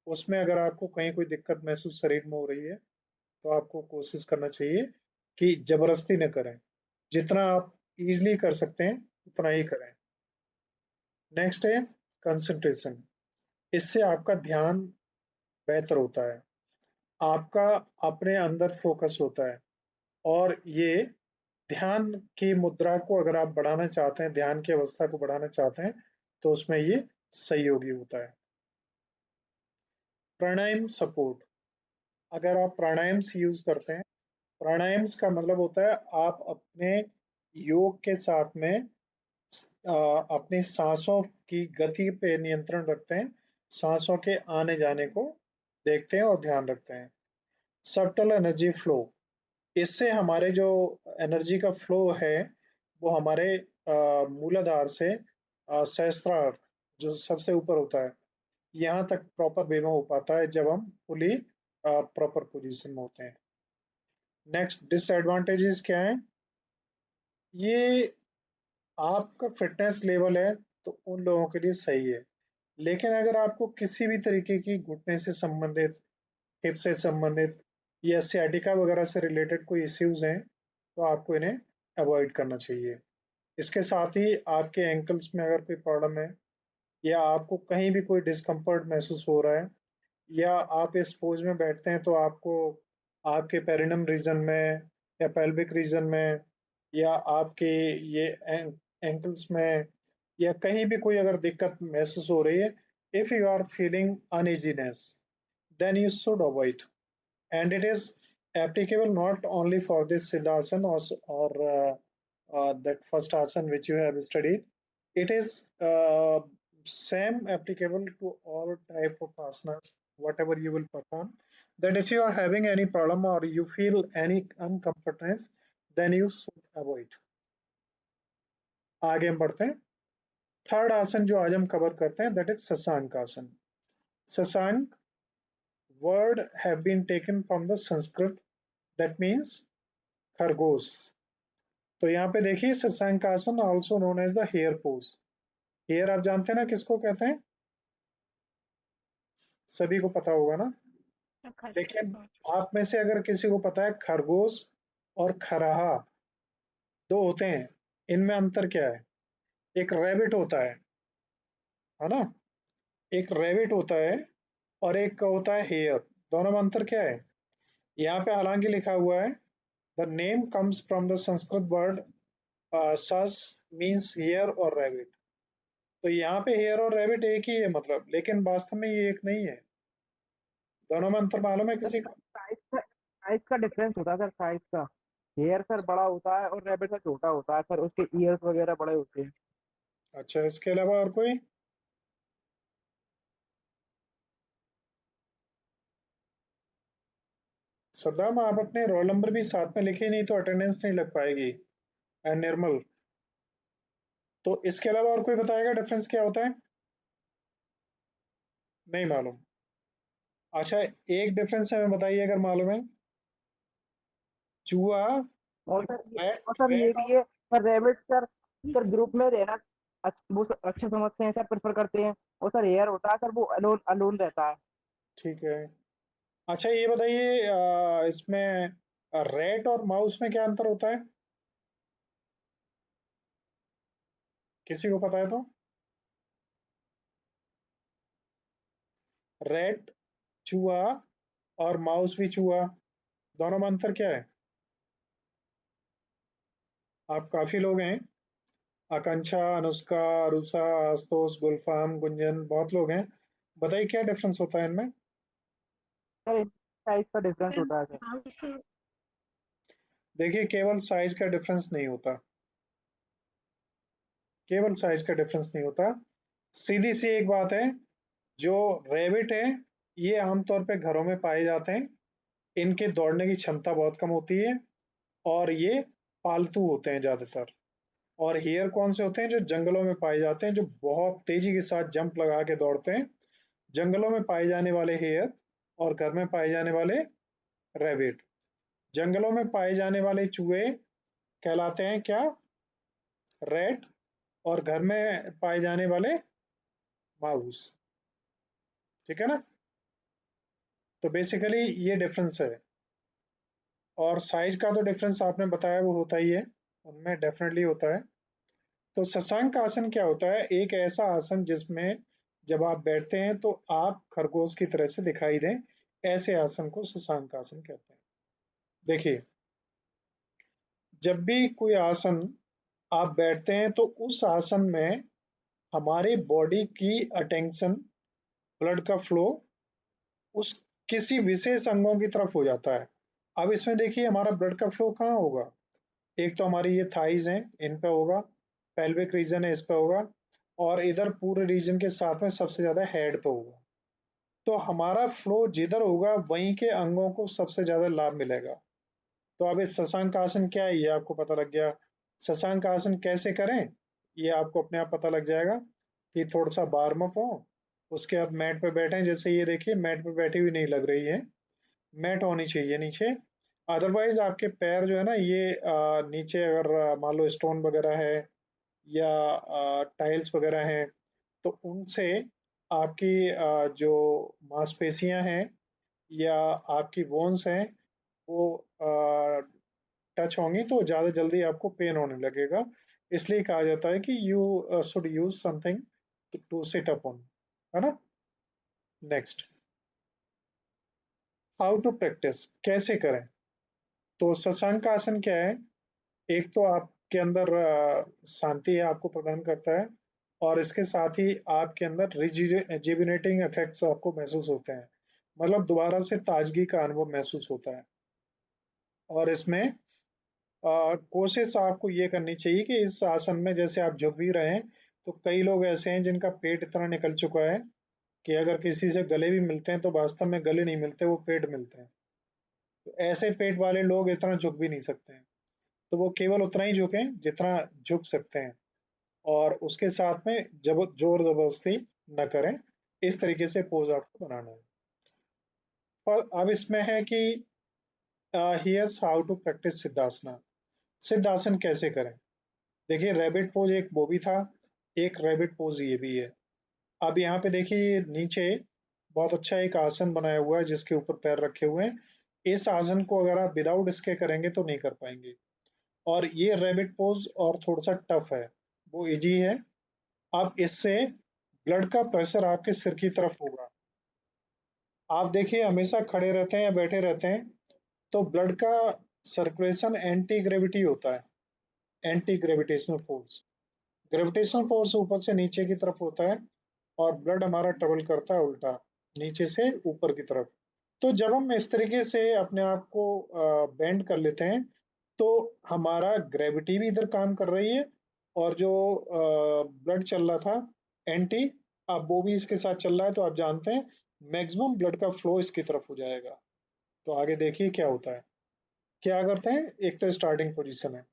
उसमें अगर आपको कहीं कोई दिक्कत महसूस शरीर में हो रही है तो आपको कोशिश करना चाहिए कि जबरदस्ती न करें। जितना आप इजीली कर सकते हैं उतना ही करें। नेक्स्ट है कंसंट्रेशन। इससे आपका ध्यान बेहतर होता है, आपका अपने अंदर फोकस होता है। और ये ध्यान की मुद्रा को अगर आप बढ़ाना चाहते हैं, ध्यान की अवस्था को बढ़ाना चाहते हैं, तो उसमें ये सहयोगी होता है। प्राणायाम सपोर्ट, अगर आप प्राणायाम से यूज करते हैं, प्राणायाम का मतलब होता है आप अपने योग के साथ में अपनी सांसों की गति पे नियंत्रण रखते हैं, सांसों के आने जाने को देखते हैं और ध्यान रखते हैं। सबटल एनर्जी फ्लो, इससे हमारे जो एनर्जी का फ्लो है वो हमारे मूलाधार से सहस्त्रार, जो सबसे ऊपर होता है, यहाँ तक प्रॉपर वे में हो पाता है जब हम फुली प्रॉपर पोजीशन में होते हैं। नेक्स्ट डिसएडवांटेजेस क्या है? ये आपका फिटनेस लेवल है तो उन लोगों के लिए सही है। लेकिन अगर आपको किसी भी तरीके की घुटने से संबंधित, हिप से संबंधित या सियाटिका वगैरह से रिलेटेड कोई इश्यूज हैं तो आपको इन्हें अवॉइड करना चाहिए। इसके साथ ही आपके एंकल्स में अगर कोई प्रॉब्लम है या आपको कहीं भी कोई डिस्कम्फर्ट महसूस हो रहा है या आप इस पोज में बैठते हैं तो आपको आपके पेरिनम रीजन में या पेल्विक रीजन में या आपके ये एंकल्स में या कहीं भी कोई अगर दिक्कत महसूस हो रही है, if you are feeling uneasiness then you should avoid. And it is applicable not only for this siddhasan or that first asan which you have studied. It is same applicable to all type of asanas, whatever you will perform. That if you are having any problem or you feel any uncomfortness, then you should avoid. आगे हम बढ़ते हैं। Third आसन जो आज हम cover करते हैं दैट इज शशांक आसन। Shashank word have been taken from the Sanskrit that means खरगोश। तो यहाँ पे देखिए Shashankasana also known as the hare pose. Hare आप जानते हैं ना किसको कहते हैं, सभी को पता होगा ना। लेकिन आप में से अगर किसी को पता है खरगोश और खराहा दो होते हैं, इनमें अंतर क्या है? एक रैबिट होता है ना, एक रैबिट होता है और एक का होता है हेयर। दोनों में अंतर क्या है? यहाँ पे हालांकि लिखा हुआ है the name comes from the Sanskrit word सस मीन्स हेयर और रैबिट। तो यहाँ पे हेयर और रैबिट एक ही है मतलब, लेकिन वास्तव में ये एक नहीं है। दोनों में अंतर मालूम है सर किसी को? साइज का डिफरेंस होता है सर, साइज का। हेयर सर बड़ा होता है और रैबिट सर छोटा होता है सर, उसके ईयर्स वगैरह बड़े होते हैं। अच्छा, इसके अलावा और कोई? सद्दाम, आप अपने रोल नंबर भी साथ में लिखे, नहीं तो अटेंडेंस नहीं लग पाएगी। निर्मल, तो इसके अलावा और कोई बताएगा डिफरेंस क्या होता है? नहीं मालूम। अच्छा, एक डिफरेंस हमें बताइए अगर मालूम है। चूहा, और रैट, सर ये रैट भी और है sir, rabbit sir sir group में रहना वो अच्छे समझते हैं सर, प्रेफर करते हैं। और सर हेयर होता है सर, वो अलोन अलोन रहता है। ठीक है। अच्छा ये बताइए इसमें रैट और माउस में क्या अंतर होता है? किसी को पता है तो? रैट चूहा और माउस भी चूहा, दोनों में अंतर क्या है? आप काफी लोग हैं, आकांक्षा, अनुष्का, अरुषा, आशुतोष, गुलफाम, गुंजन, बहुत लोग हैं। बताइए क्या डिफरेंस होता है इनमें? सर साइज का डिफरेंस होता है सर। देखिए केवल साइज का डिफरेंस नहीं होता, केवल साइज का डिफरेंस नहीं होता। सीधी सी एक बात है, जो रेबिट है ये आमतौर पे घरों में पाए जाते हैं, इनके दौड़ने की क्षमता बहुत कम होती है और ये पालतू होते हैं ज्यादातर। और हेयर कौन से होते हैं? जो जंगलों में पाए जाते हैं, जो बहुत तेजी के साथ जंप लगा के दौड़ते हैं। जंगलों में पाए जाने वाले हेयर और घर में पाए जाने वाले रैबिट। जंगलों में पाए जाने वाले चूहे कहलाते हैं क्या? रैट। और घर में पाए जाने वाले माउस। ठीक है ना? तो बेसिकली ये डिफरेंस है। और साइज का तो डिफरेंस आपने बताया वो होता ही है, उनमें डेफिनेटली होता है। तो शशांक आसन क्या होता है? एक ऐसा आसन जिसमें जब आप बैठते हैं तो आप खरगोश की तरह से दिखाई दें, ऐसे आसन को शशांक आसन कहते हैं। देखिए, जब भी कोई आसन आप बैठते हैं तो उस आसन में हमारे बॉडी की अटेंशन, ब्लड का फ्लो उस किसी विशेष अंगों की तरफ हो जाता है। अब इसमें देखिए हमारा ब्लड का फ्लो कहाँ होगा? एक तो हमारी ये थाइज हैं, इन पे होगा, पेल्विक रीजन है इस पे होगा, और इधर पूरे रीजन के साथ में सबसे ज्यादा हेड पे होगा। तो हमारा फ्लो जिधर होगा वहीं के अंगों को सबसे ज्यादा लाभ मिलेगा। तो अब इस शशांक आसन क्या है ये आपको पता लग गया। शशांक आसन कैसे करें ये आपको अपने आप पता लग जाएगा कि थोड़ा सा वार्म अप हो, उसके बाद मैट पे बैठे। जैसे ये देखिए मैट पे बैठी हुई नहीं लग रही है, मैट होनी चाहिए नीचे। अदरवाइज आपके पैर जो है ना ये नीचे अगर मान लो स्टोन वगैरह है या टाइल्स वगैरह हैं तो उनसे आपकी जो मांसपेशियां हैं या आपकी बोन्स हैं वो टच होंगी तो ज़्यादा जल्दी आपको पेन होने लगेगा। इसलिए कहा जाता है कि you should use something to sit upon, है ना। नेक्स्ट, हाउ टू प्रैक्टिस, कैसे करें? तो शशांक आसन क्या है? एक तो आपके अंदर शांति है आपको प्रदान करता है, और इसके साथ ही आपके अंदर रिजिविनेटिंग इफेक्ट्स आपको महसूस होते हैं, मतलब दोबारा से ताजगी का अनुभव महसूस होता है। और इसमें कोशिश आपको ये करनी चाहिए कि इस आसन में जैसे आप झुक भी रहे हैं, तो कई लोग ऐसे हैं जिनका पेट इतना निकल चुका है कि अगर किसी से गले भी मिलते हैं तो वास्तव में गले नहीं मिलते, वो पेट मिलते हैं। तो ऐसे पेट वाले लोग इतना झुक भी नहीं सकते हैं, तो वो केवल उतना ही झुकें जितना झुक सकते हैं, और उसके साथ में जब जोर जबरदस्ती न करें। इस तरीके से पोज आपको बनाना है। पर अब इसमें है कि here's how to practise Siddhasana. सिद्धासन कैसे करें? देखिए रैबिट पोज एक वो भी था, एक रैबिट पोज ये भी है। अब यहाँ पे देखिए नीचे बहुत अच्छा एक आसन बनाया हुआ है जिसके ऊपर पैर रखे हुए हैं। इस आसन को अगर आप विदाउट इसके करेंगे तो नहीं कर पाएंगे। और ये रैबिट पोज और थोड़ा सा टफ है, वो इजी है। अब इससे ब्लड का प्रेशर आपके सिर की तरफ होगा। आप देखिए हमेशा खड़े रहते हैं या बैठे रहते हैं तो ब्लड का सर्कुलेशन एंटी ग्रेविटी होता है, anti gravitational force. Gravitational force ऊपर से नीचे की तरफ होता है और ब्लड हमारा ट्रेवल करता है उल्टा, नीचे से ऊपर की तरफ। तो जब हम इस तरीके से अपने आप को बेंड कर लेते हैं तो हमारा ग्रेविटी भी इधर काम कर रही है और जो ब्लड चल रहा था एंटी, अब वो भी इसके साथ चल रहा है, तो आप जानते हैं मैक्सिमम ब्लड का फ्लो इसकी तरफ हो जाएगा। तो आगे देखिए क्या होता है। क्या करते हैं, एक तो स्टार्टिंग पोजीशन है।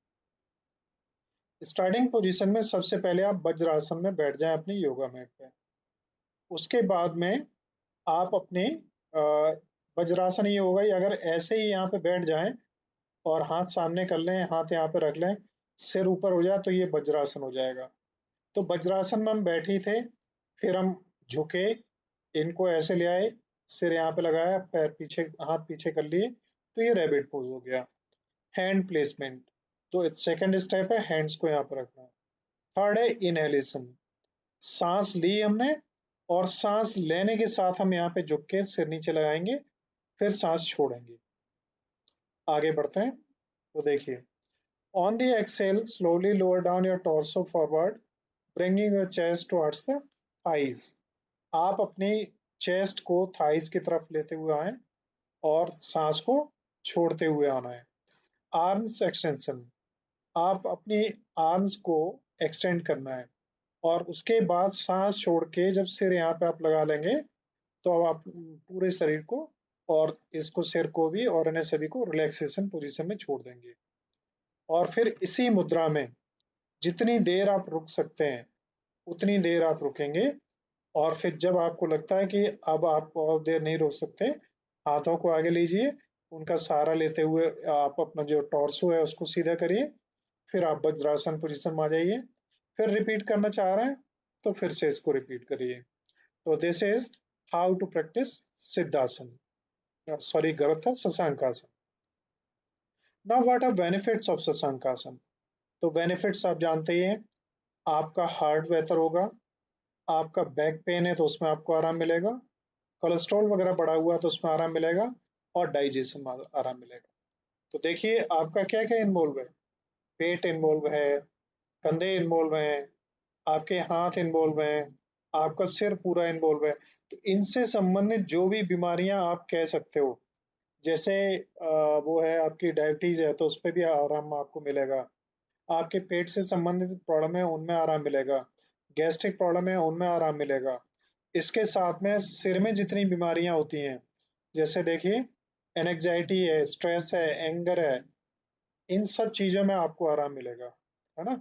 स्टार्टिंग पोजीशन में सबसे पहले आप वज्रासन में बैठ जाएं अपनी योगा मैट पे। उसके बाद में आप अपने अ, वज्रासन ये होगा, ये अगर ऐसे ही यहाँ पे बैठ जाएं और हाथ सामने कर लें, हाथ यहाँ पे रख लें, सिर ऊपर हो जाए तो ये वज्रासन हो जाएगा। तो वज्रासन में हम बैठे ही थे, फिर हम झुके, इनको ऐसे ले आए, सिर यहाँ पे लगाया, पैर पीछे, हाथ पीछे कर लिए, तो ये रैबिट पोज हो गया। हैंड प्लेसमेंट, तो सेकंड स्टेप है हैंड्स को यहाँ पर रखना। थर्ड है इनहेलेशन, सांस ली हमने और सांस लेने के साथ हम यहाँ पे झुक के सिर नीचे लगाएंगे, फिर सांस छोड़ेंगे। आगे बढ़ते हैं तो देखिए, on the exhale slowly lower down your torso forward, bringing your chest towards the thighs. आप अपनी चेस्ट को थाइज की तरफ लेते हुए आए और सांस को छोड़ते हुए आना है। आर्म्स एक्सटेंशन, आप अपनी आर्म्स को एक्सटेंड करना है और उसके बाद सांस छोड़ के जब सिर यहाँ पे आप लगा लेंगे तो अब आप पूरे शरीर को और इसको, सिर को भी और इन्हें सभी को रिलैक्सेशन पोजीशन में छोड़ देंगे। और फिर इसी मुद्रा में जितनी देर आप रुक सकते हैं उतनी देर आप रुकेंगे। और फिर जब आपको लगता है कि अब आप बहुत देर नहीं रुक सकते, हाथों को आगे लीजिए, उनका सहारा लेते हुए आप अपना जो टॉर्सो है उसको सीधा करिए, फिर आप वज्रासन पोजीशन में आ जाइए। फिर रिपीट करना चाह रहे हैं तो फिर से इसको रिपीट करिए। तो this is how to practice Siddhasana, sorry गलत था, Shashankasana. Now what are benefits of Shashankasana? तो बेनिफिट्स आप जानते ही हैं, आपका हार्ट बेहतर होगा, आपका बैक पेन है तो उसमें आपको आराम मिलेगा, कोलेस्ट्रॉल वगैरह बढ़ा हुआ है तो उसमें आराम मिलेगा, और डाइजेशन में आराम मिलेगा। तो देखिए आपका क्या क्या इन्वॉल्व है, पेट इन्वॉल्व है, कंधे इन्वॉल्व हैं, आपके हाथ इन्वॉल्व हैं, आपका सिर पूरा इन्वॉल्व है। तो इनसे संबंधित जो भी बीमारियां आप कह सकते हो, जैसे वो है आपकी डायबिटीज है तो उस पर भी आराम आपको मिलेगा, आपके पेट से संबंधित प्रॉब्लम है उनमें आराम मिलेगा, गैस्ट्रिक प्रॉब्लम है उनमें आराम मिलेगा। इसके साथ में सिर में जितनी बीमारियां होती हैं, जैसे देखिए एनेक्जाइटी है, स्ट्रेस है, एंगर है, इन सब चीजों में आपको आराम मिलेगा, है ना।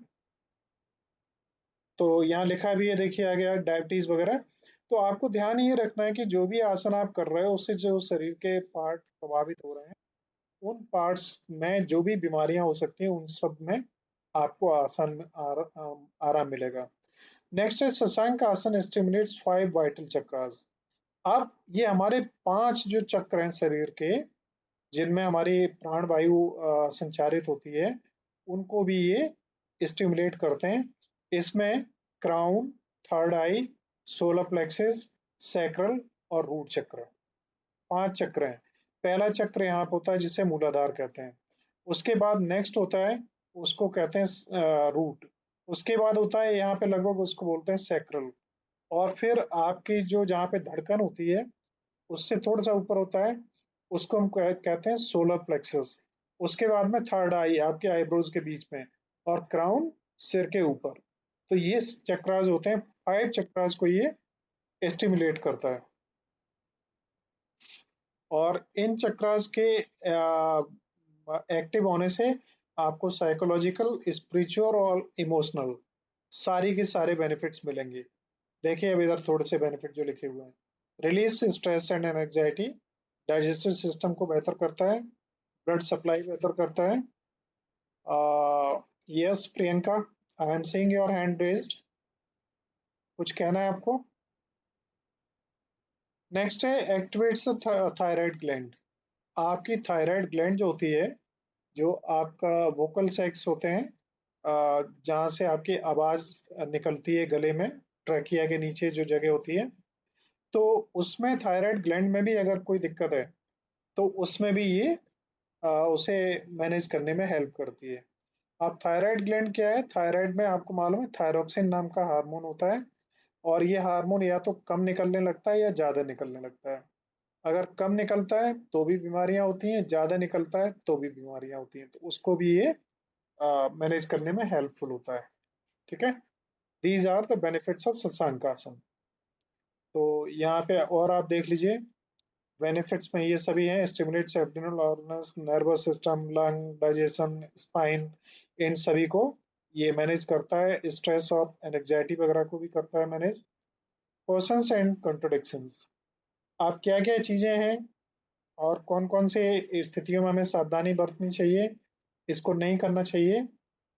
तो यहाँ लिखा भी है देखिए आगे डायबिटीज वगैरह। तो आपको ध्यान ये रखना है कि जो भी आसन आप कर रहे हो उससे जो शरीर के पार्ट प्रभावित हो रहे हैं, उन पार्ट्स में जो भी बीमारियां हो सकती हैं उन सब में आपको आसान में आराम मिलेगा। नेक्स्ट है शशांक आसन स्टिमुलेट्स 5 वाइटल चक्रास। अब ये हमारे 5 जो चक्र हैं शरीर के, जिनमें हमारी प्राण वायु संचारित होती है, उनको भी ये स्टिमुलेट करते हैं। इसमें क्राउन, थर्ड आई, सोलर प्लेक्सस, सैक्रल और रूट चक्र, 5 चक्र हैं। पहला चक्र यहाँ पे होता है जिसे मूलाधार कहते हैं। उसके बाद नेक्स्ट होता है, उसको कहते हैं रूट। उसके बाद होता है यहाँ पे लगभग उसको बोलते हैं सैक्रल। और फिर आपकी जो जहाँ पे धड़कन होती है उससे थोड़ा सा ऊपर होता है, उसको हम कहते हैं सोलर प्लेक्सस। उसके बाद में थर्ड आई आपके आईब्रोज के बीच में, और क्राउन सिर के ऊपर। तो ये चक्रास होते हैं, 5 चक्रास को ये स्टिमुलेट करता है। और इन चक्रास के एक्टिव होने से आपको साइकोलॉजिकल, स्पिरिचुअल और इमोशनल सारी के सारे बेनिफिट्स मिलेंगे। देखिए अब इधर थोड़े से बेनिफिट जो लिखे हुए हैं। Release stress and anxiety, digestive system को बेहतर करता है, ब्लड सप्लाई बेहतर करता है। Yes Priyanka, I am seeing your hand raised, कुछ कहना है आपको? नेक्स्ट है एक्टिवेट्स थायराइड ग्लैंड। आपकी थायराइड ग्लैंड जो होती है, जो आपका वोकल सैक्स होते हैं, जहाँ से आपकी आवाज निकलती है गले में, ट्रैकिया के नीचे जो जगह होती है, तो उसमें थायराइड ग्लैंड में भी अगर कोई दिक्कत है तो उसमें भी ये उसे मैनेज करने में हेल्प करती है। अब थायराइड ग्लैंड क्या है? थायराइड में आपको मालूम है थायरोक्सिन नाम का हार्मोन होता है, और ये हार्मोन या तो कम निकलने लगता है या ज्यादा निकलने लगता है। अगर कम निकलता है तो भी बीमारियां होती हैं, ज्यादा निकलता है तो भी बीमारियां होती हैं, तो उसको भी ये मैनेज करने में हेल्पफुल होता है। ठीक है, these are the benefits of Shashankasana. तो यहाँ पे और आप देख लीजिए, बेनिफिट्स में ये सभी हैं: stimulates abdominal organs, nervous system, lung, digestion, spine, इन सभी को ये मैनेज करता है। स्ट्रेस और एंजाइटी वगैरह को भी करता है मैनेज। क्वेश्चंस एंड कॉन्ट्रडिक्शंस, आप क्या क्या चीजें हैं और कौन कौन से स्थितियों में हमें सावधानी बरतनी चाहिए, इसको नहीं करना चाहिए?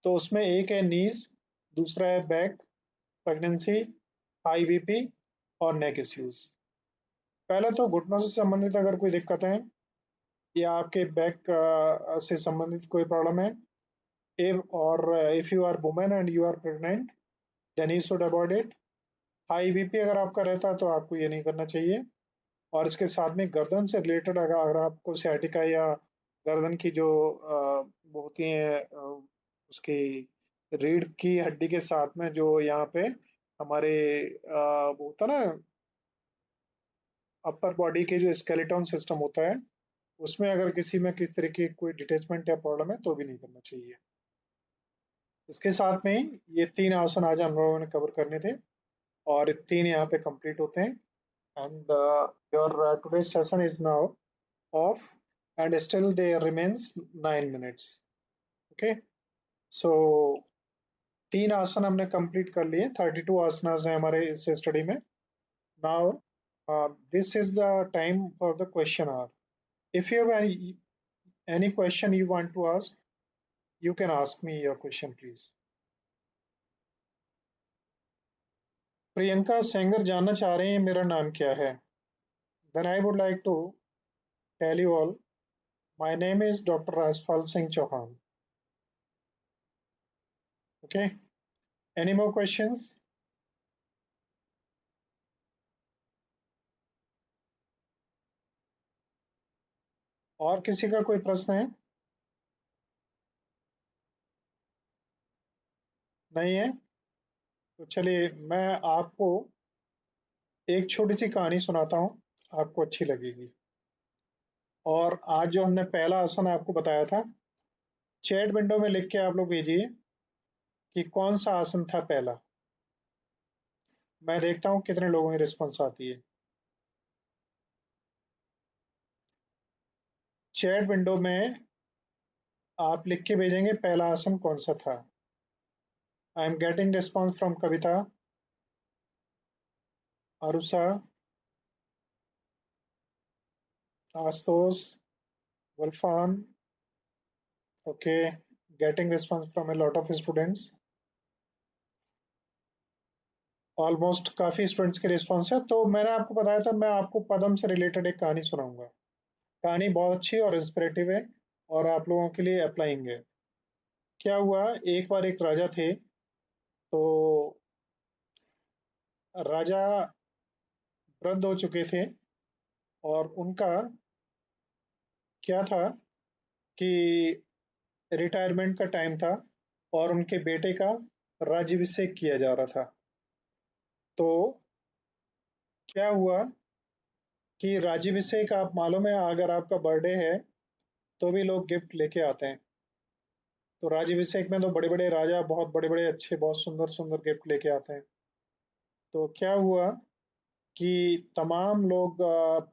तो उसमें एक है नीज, दूसरा है बैक, प्रेगनेंसी, हाई बीपी और नेक इश्यूज। पहले तो घुटनों से संबंधित अगर कोई दिक्कत है या आपके बैक से संबंधित कोई प्रॉब्लम है, if you are women and you are pregnant, then you should avoid it. High BP अगर आपका रहता है तो आपको ये नहीं करना चाहिए। और इसके साथ में गर्दन से रिलेटेड अगर आपको sciatica या गर्दन की जो वो होती है, उसकी रीढ़ की हड्डी के साथ में जो यहाँ पे हमारे वो होता है ना, अपर बॉडी के जो स्केलेटन सिस्टम होता है, उसमें अगर किसी में किस तरह की कोई डिटेचमेंट या प्रॉब्लम है तो भी नहीं करना चाहिए। इसके साथ में ही ये 3 आसन आज हम लोगों ने कवर करने थे, और 3 यहाँ पे कंप्लीट होते हैं। And your today's session is now of, and still there remains 9 minutes. Okay, so 3 आसन हमने कंप्लीट कर लिए, 32 आसनास हैं हमारे इस स्टडी में। Now this is the time for the question hour. If you have any question you want to ask, you can ask me your question please. Priyanka Sengar जानना चाह रहे हैं मेरा नाम क्या है। then I would like to tell you all, my name is Dr. Rajpal Singh Chauhan. Okay, any more questions? और किसी का कोई प्रश्न है? नहीं है? तो चलिए मैं आपको एक छोटी सी कहानी सुनाता हूँ, आपको अच्छी लगेगी। और आज जो हमने पहला आसन आपको बताया था, चैट विंडो में लिख के आप लोग भेजिए कि कौन सा आसन था पहला। मैं देखता हूँ कितने लोगों की रिस्पॉन्स आती है। चैट विंडो में आप लिख के भेजेंगे पहला आसन कौन सा था। I am getting response from Kavita, Arusha, Ashutosh, वल्फान। Okay, getting response from a lot of students. Almost काफी स्टूडेंट्स के रिस्पॉन्स है। तो मैंने आपको बताया था मैं आपको पदम से रिलेटेड एक कहानी सुनाऊंगा। कहानी बहुत अच्छी और इंस्पिरेटिव है और आप लोगों के लिए अप्लाइंग है। क्या हुआ, एक बार एक राजा थे। तो राजा वृद्ध हो चुके थे, और उनका क्या था कि रिटायरमेंट का टाइम था, और उनके बेटे का राज्याभिषेक किया जा रहा था। तो क्या हुआ कि राज्याभिषेक, आप मालूम है अगर आपका बर्थडे है तो भी लोग गिफ्ट लेके आते हैं। तो राज्याभिषेक में तो बड़े बड़े राजा बहुत बड़े बड़े अच्छे बहुत सुंदर सुंदर गिफ्ट लेके आते हैं। तो क्या हुआ कि तमाम लोग,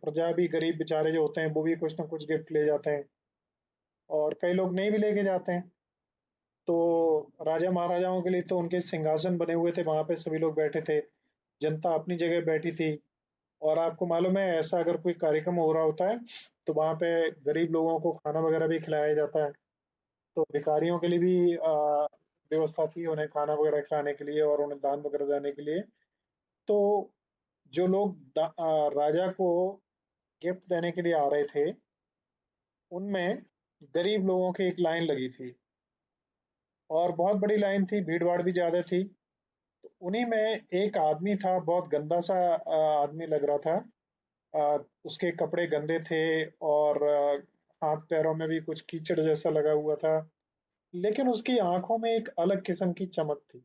प्रजा भी, गरीब बेचारे जो होते हैं वो भी कुछ ना कुछ गिफ्ट ले जाते हैं, और कई लोग नहीं भी लेके जाते हैं। तो राजा महाराजाओं के लिए तो उनके सिंहासन बने हुए थे, वहां पे सभी लोग बैठे थे, जनता अपनी जगह बैठी थी। और आपको मालूम है ऐसा अगर कोई कार्यक्रम हो रहा होता है तो वहाँ पे गरीब लोगों को खाना वगैरह भी खिलाया जाता है। तो भिखारियों के लिए भी व्यवस्था थी उन्हें खाना वगैरह खिलाने के लिए और उन्हें दान वगैरह देने के लिए। तो जो लोग राजा को गिफ्ट देने के लिए आ रहे थे उनमें गरीब लोगों की एक लाइन लगी थी और बहुत बड़ी लाइन थी, भीड़ भाड़ भी ज्यादा थी। तो उन्हीं में एक आदमी था, बहुत गंदा सा आदमी लग रहा था। उसके कपड़े गंदे थे और हाथ पैरों में भी कुछ कीचड़ जैसा लगा हुआ था, लेकिन उसकी आंखों में एक अलग किस्म की चमक थी।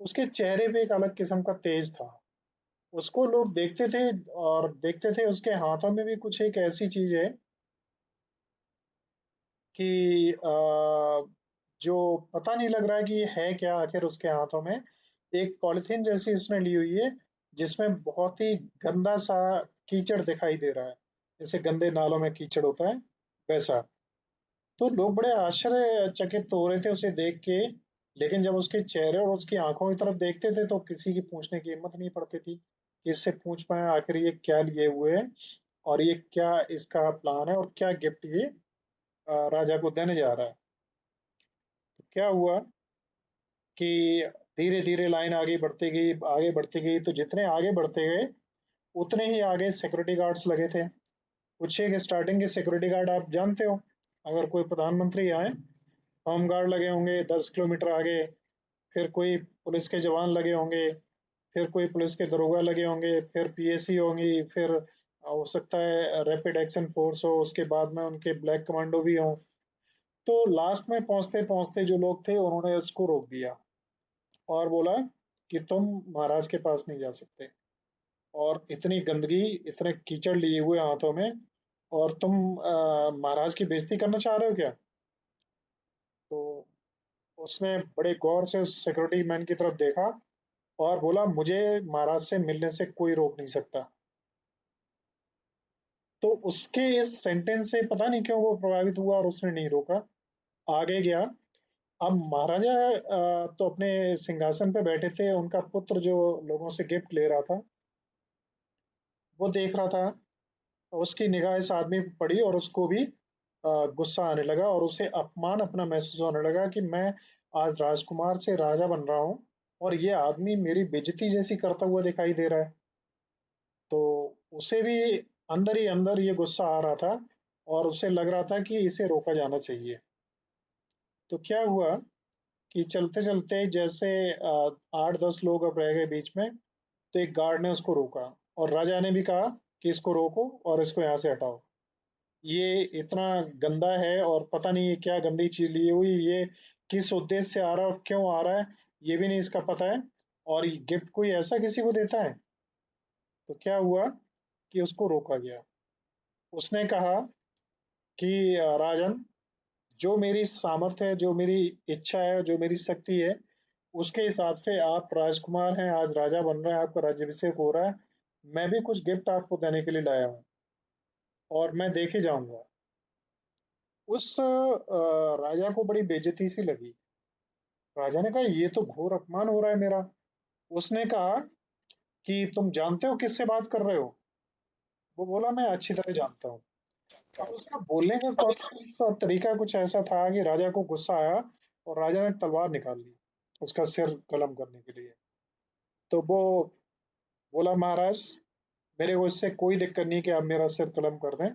उसके चेहरे पे एक अलग किस्म का तेज था। उसको लोग देखते थे और देखते थे उसके हाथों में भी कुछ एक ऐसी चीज है कि जो पता नहीं लग रहा है कि ये है क्या आखिर उसके हाथों में। एक पॉलिथीन जैसी उसने ली हुई है जिसमें बहुत ही गंदा सा कीचड़ दिखाई दे रहा है, जैसे गंदे नालों में कीचड़ होता है वैसा। तो लोग बड़े आश्चर्यचकित हो रहे थे उसे देख के, लेकिन जब उसके चेहरे और उसकी आंखों की तरफ देखते थे तो किसी की पूछने की हिम्मत नहीं पड़ती थी कि इससे पूछ पाए आखिर ये क्या लिए हुए है और ये क्या इसका प्लान है और क्या गिफ्ट ये राजा को देने जा रहा है। तो क्या हुआ कि धीरे धीरे लाइन आगे बढ़ती गई, तो जितने आगे बढ़ते गए उतने ही आगे सिक्योरिटी गार्ड्स लगे थे। पूछिए कि स्टार्टिंग के सिक्योरिटी गार्ड आप जानते हो, अगर कोई प्रधानमंत्री आए होम गार्ड लगे होंगे 10 किलोमीटर आगे, फिर कोई पुलिस के जवान लगे होंगे, फिर कोई पुलिस के दरोगा लगे होंगे, फिर पीएसी होंगी, फिर हो सकता है रैपिड एक्शन फोर्स हो, उसके बाद में उनके ब्लैक कमांडो भी हों। तो लास्ट में पहुंचते पहुंचते जो लोग थे उन्होंने उसको रोक दिया और बोला कि तुम महाराज के पास नहीं जा सकते, और इतनी गंदगी, इतने कीचड़ लिए हुए हाथों में, और तुम महाराज की बेइज्जती करना चाह रहे हो क्या? तो उसने बड़े गौर से उस सिक्योरिटी मैन की तरफ देखा और बोला मुझे महाराज से मिलने से कोई रोक नहीं सकता। तो उसके इस सेंटेंस से पता नहीं क्यों वो प्रभावित हुआ और उसने नहीं रोका, आगे गया। अब महाराजा तो अपने सिंहासन पे बैठे थे, उनका पुत्र जो लोगों से गिफ्ट ले रहा था वो देख रहा था। उसकी निगाह इस आदमी पे पड़ी और उसको भी गुस्सा आने लगा और उसे अपमान अपना महसूस होने लगा कि मैं आज राजकुमार से राजा बन रहा हूँ और ये आदमी मेरी बेइज्जती जैसी करता हुआ दिखाई दे रहा है। तो उसे भी अंदर ही अंदर ये गुस्सा आ रहा था और उसे लग रहा था कि इसे रोका जाना चाहिए। तो क्या हुआ कि चलते चलते जैसे 8-10 लोग अब रह गए बीच में, तो एक गार्ड ने उसको रोका और राजा ने भी कहा कि इसको रोको और इसको यहाँ से हटाओ। ये इतना गंदा है और पता नहीं ये क्या गंदी चीज ली हुई, ये किस उद्देश्य से आ रहा है और क्यों आ रहा है ये भी नहीं इसका पता है, और ये गिफ्ट कोई ऐसा किसी को देता है? तो क्या हुआ कि उसको रोका गया। उसने कहा कि राजन, जो मेरी सामर्थ्य है, जो मेरी इच्छा है, जो मेरी शक्ति है, उसके हिसाब से आप राजकुमार हैं, आज राजा बन रहे हैं, आपका राज्याभिषेक हो रहा है। मैं भी कुछ गिफ्ट आपको देने के लिए लाया हूँ और मैं देके जाऊंगा। उस राजा को बड़ी बेइज्जती सी लगी। राजा ने कहा ये तो घोर अपमान हो रहा है मेरा। उसने कहा कि तुम जानते हो किससे बात कर रहे हो? वो बोला मैं अच्छी तरह जानता हूँ। अब उसका बोलने का कॉन्फिडेंस और तरीका कुछ ऐसा था कि राजा को गुस्सा आया और राजा ने तलवार निकाल ली उसका सिर कलम करने के लिए। तो वो बोला महाराज, मेरे को इससे कोई दिक्कत नहीं कि आप मेरा सिर कलम कर दें,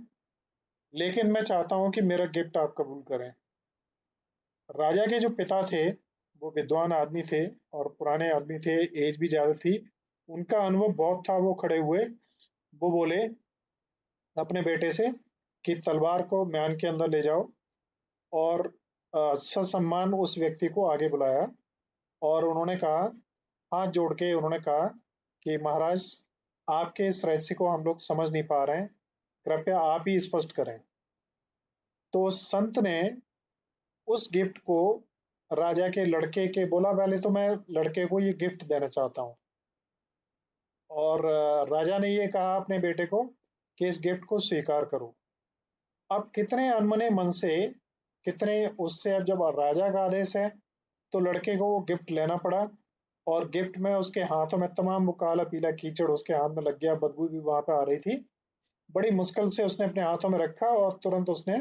लेकिन मैं चाहता हूँ कि मेरा गिफ्ट आप कबूल करें। राजा के जो पिता थे वो विद्वान आदमी थे और पुराने आदमी थे, एज भी ज्यादा थी, उनका अनुभव बहुत था। वो खड़े हुए, वो बोले अपने बेटे से कि तलवार को म्यान के अंदर ले जाओ, और ससम्मान उस व्यक्ति को आगे बुलाया और उन्होंने कहा, हाथ जोड़ के उन्होंने कहा कि महाराज, आपके इस रहस्य को हम लोग समझ नहीं पा रहे हैं, कृपया आप ही स्पष्ट करें। तो संत ने उस गिफ्ट को राजा के लड़के के बोला, पहले तो मैं लड़के को ये गिफ्ट देना चाहता हूँ। और राजा ने ये कहा अपने बेटे को कि इस गिफ्ट को स्वीकार करो। अब कितने अनमने मन से, कितने उससे, अब जब राजा का आदेश है तो लड़के को वो गिफ्ट लेना पड़ा। और गिफ्ट में उसके हाथों में तमाम वो काला पीला कीचड़ उसके हाथ में लग गया, बदबू भी वहां पे आ रही थी। बड़ी मुश्किल से उसने अपने हाथों में रखा और तुरंत उसने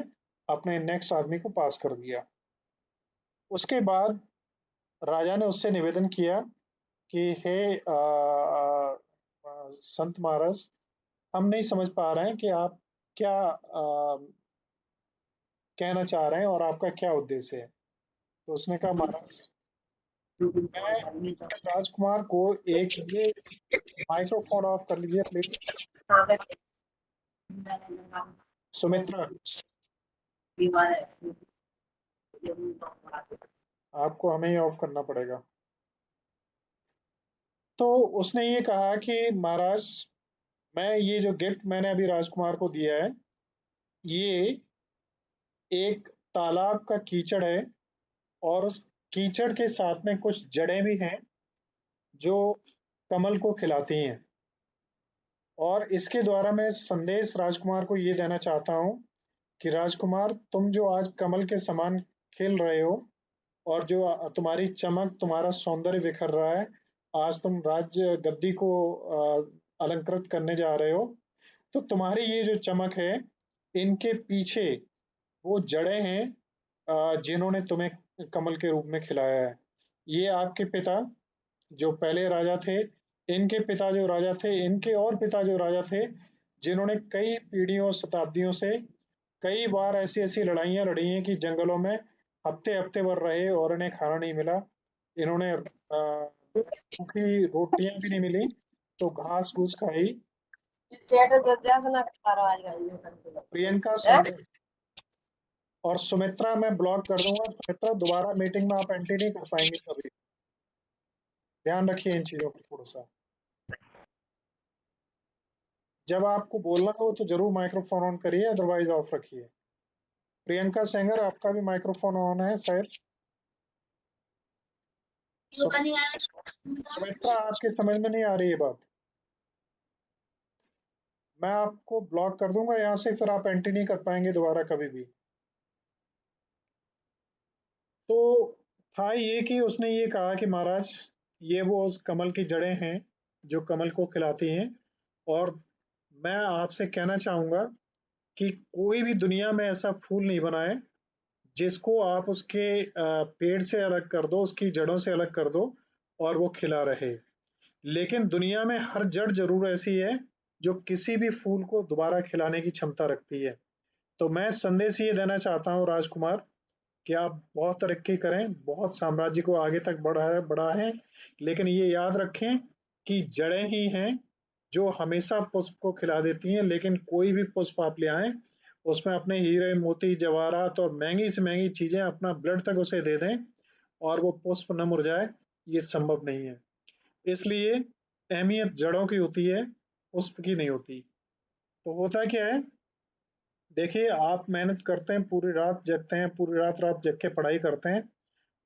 अपने नेक्स्ट आदमी को पास कर दिया। उसके बाद राजा ने उससे निवेदन किया कि हे संत महाराज, हम नहीं समझ पा रहे हैं कि आप क्या कहना चाह रहे हैं और आपका क्या उद्देश्य है। तो उसने कहा, महाराज मैं राजकुमार को एक ये माइक्रोफोन ऑफ कर लीजिए प्लीज। सुमित्रा, आपको हमें ही ऑफ करना पड़ेगा। तो उसने ये कहा कि महाराज, मैं ये जो गिफ्ट मैंने अभी राजकुमार को दिया है, ये एक तालाब का कीचड़ है और उस कीचड़ के साथ में कुछ जड़ें भी हैं जो कमल को खिलाती हैं। और इसके द्वारा मैं संदेश राजकुमार को ये देना चाहता हूँ कि राजकुमार, तुम जो आज कमल के समान खिल रहे हो और जो तुम्हारी चमक, तुम्हारा सौंदर्य बिखर रहा है, आज तुम राज्य गद्दी को अलंकृत करने जा रहे हो, तो तुम्हारी ये जो चमक है, इनके पीछे वो जड़ें हैं जिन्होंने तुम्हें कमल के रूप में खिलाया है। ये आपके पिता जो पहले राजा थे, इनके पिता जो राजा थे, इनके और पिता जो राजा थे, जिन्होंने कई पीढ़ियों शताब्दियों से कई बार ऐसी ऐसी लड़ाइयाँ लड़ी हैं कि जंगलों में हफ्ते हफ्ते भर रहे और इन्हें खाना नहीं मिला। इन्होंने सूखी रोटियां भी नहीं मिली तो घास फूस खाई। प्रियंका सिंह और सुमित्रा मैं ब्लॉक कर दूंगा। सुमित्रा, दोबारा मीटिंग में आप एंट्री नहीं कर पाएंगे कभी। ध्यान रखिए इन चीजों का थोड़ा सा। जब आपको बोलना हो तो जरूर माइक्रोफोन ऑन करिए, अदरवाइज ऑफ रखिए। प्रियंका सेंगर, आपका भी माइक्रोफोन ऑन है शायद। सुमित्रा, आपकी समझ में नहीं आ रही है बात। मैं आपको ब्लॉक कर दूंगा यहाँ से, फिर आप एंट्री नहीं कर पाएंगे दोबारा कभी भी। तो था ये कि उसने ये कहा कि महाराज, ये वो उस कमल की जड़ें हैं जो कमल को खिलाती हैं, और मैं आपसे कहना चाहूंगा कि कोई भी दुनिया में ऐसा फूल नहीं बना है जिसको आप उसके पेड़ से अलग कर दो, उसकी जड़ों से अलग कर दो और वो खिला रहे। लेकिन दुनिया में हर जड़ जरूर ऐसी है जो किसी भी फूल को दोबारा खिलाने की क्षमता रखती है। तो मैं संदेश ये देना चाहता हूँ राजकुमार कि आप बहुत तरक्की करें, बहुत साम्राज्य को आगे तक बढ़ाएं, लेकिन ये याद रखें कि जड़ें ही हैं जो हमेशा पुष्प को खिला देती हैं। लेकिन कोई भी पुष्प आप ले आए, उसमें अपने हीरे मोती जवाहरात और महंगी से महंगी चीजें, अपना ब्लड तक उसे दे दें और वो पुष्प न मुरझाए, ये संभव नहीं है। इसलिए अहमियत जड़ों की होती है, पुष्प की नहीं होती। तो होता क्या है, देखिए, आप मेहनत करते हैं, पूरी रात जगते हैं, पूरी रात रात जग के पढ़ाई करते हैं,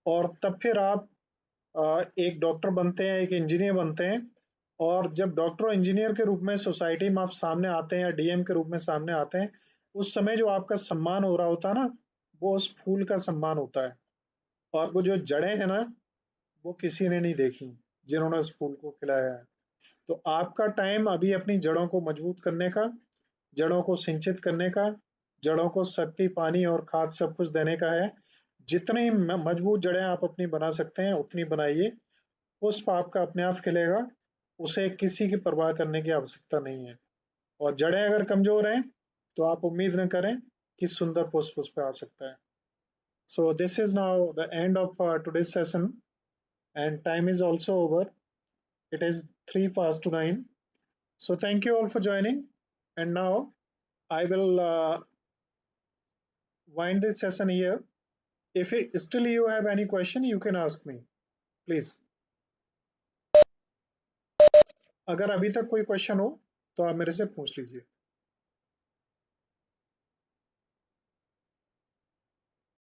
और तब फिर आप एक डॉक्टर बनते हैं, एक इंजीनियर बनते हैं। और जब डॉक्टर और इंजीनियर के रूप में सोसाइटी में आप सामने आते हैं या डीएम के रूप में सामने आते हैं, उस समय जो आपका सम्मान हो रहा होता है ना, वो उस फूल का सम्मान होता है। और वो जो जड़ें हैं ना, वो किसी ने नहीं देखी जिन्होंने उस फूल को खिलाया है। तो आपका टाइम अभी अपनी जड़ों को मजबूत करने का, जड़ों को सिंचित करने का, जड़ों को शक्ति, पानी और खाद सब कुछ देने का है। जितनी मजबूत जड़ें आप अपनी बना सकते हैं उतनी बनाइए। पुष्प आपका अपने आप खिलेगा, उसे किसी की परवाह करने की आवश्यकता नहीं है। और जड़ें अगर कमजोर हैं तो आप उम्मीद न करें कि सुंदर पुष्प उस पर आ सकता है। So this is now the end of today's session and time is also over. It is 3 past to 9. So thank you all for joining. And now I will wind this session here. If still you have any question, you can ask me, please. अगर अभी तक कोई question हो तो आप मेरे से पूछ लीजिए।